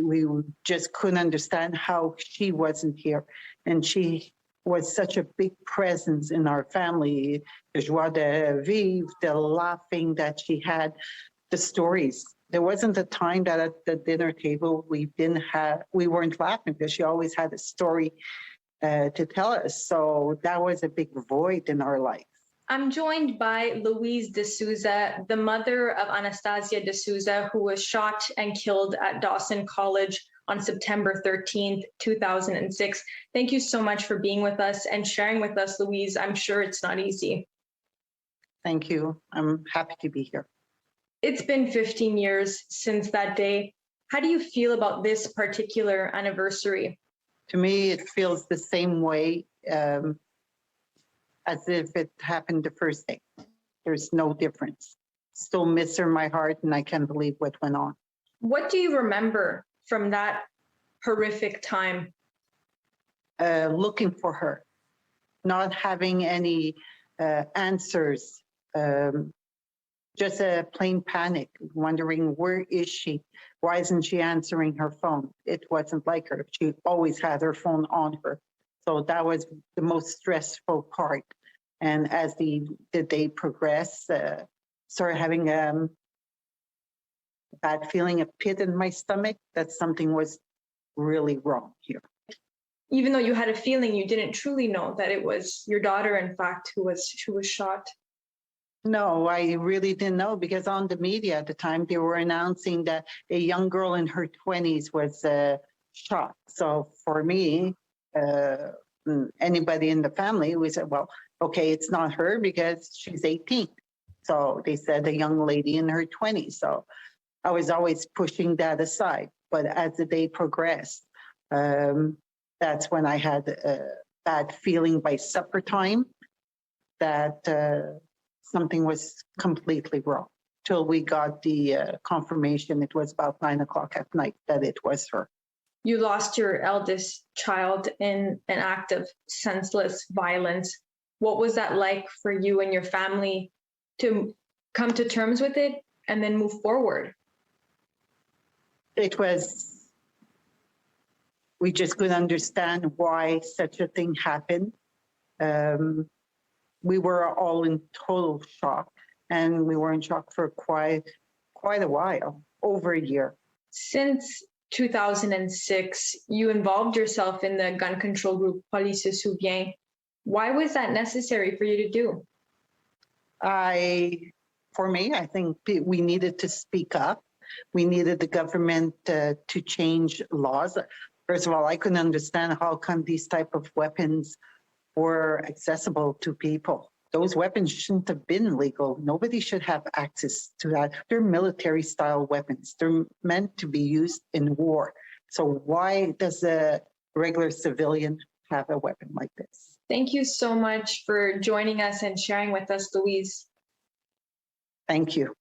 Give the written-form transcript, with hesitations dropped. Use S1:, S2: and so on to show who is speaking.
S1: We just couldn't understand how she wasn't here. And she was such a big presence in our family. The joie de vivre, the laughing that she had, the stories. There wasn't a time that at the dinner table we weren't laughing, because she always had a story to tell us. So that was a big void in our life.
S2: I'm joined by Louise De Sousa, the mother of Anastasia De Sousa, who was shot and killed at Dawson College on September 13th, 2006. Thank you so much for being with us and sharing with us, Louise. I'm sure it's not easy.
S1: Thank you. I'm happy to be here.
S2: It's been 15 years since that day. How do you feel about this particular anniversary?
S1: To me, it feels the same way as if it happened the first day. There's no difference. Still miss her in my heart, and I can't believe what went on.
S2: What do you remember from that horrific time?
S1: Looking for her, not having any answers, just a plain panic, wondering, where is she? Why isn't she answering her phone? It wasn't like her. She always had her phone on her. So that was the most stressful part. And as the day progressed, started having a bad feeling, a pit in my stomach, that something was really wrong here.
S2: Even though you had a feeling, you didn't truly know that it was your daughter, in fact, who was shot.
S1: No, I really didn't know, because on the media at the time, they were announcing that a young girl in her 20s was shot. So for me, anybody in the family, we said, well, okay, it's not her because she's 18. So they said a young lady in her 20s. So I was always pushing that aside. But as the day progressed, that's when I had a bad feeling by supper time that something was completely wrong, till we got the confirmation. It was about 9 o'clock at night that it was her.
S2: You lost your eldest child in an act of senseless violence. What was that like for you and your family to come to terms with it and then move forward?
S1: We just couldn't understand why such a thing happened. We were all in total shock, and we were in shock for quite a while, over a year.
S2: Since 2006, you involved yourself in the gun control group Police Se Souvient. Why was that necessary for you to do?
S1: For me, I think we needed to speak up. We needed the government to change laws. First of all, I couldn't understand how come these type of weapons were accessible to people. Those weapons shouldn't have been legal. Nobody should have access to that. They're military-style weapons. They're meant to be used in war. So why does a regular civilian have a weapon like this?
S2: Thank you so much for joining us and sharing with us, Louise.
S1: Thank you.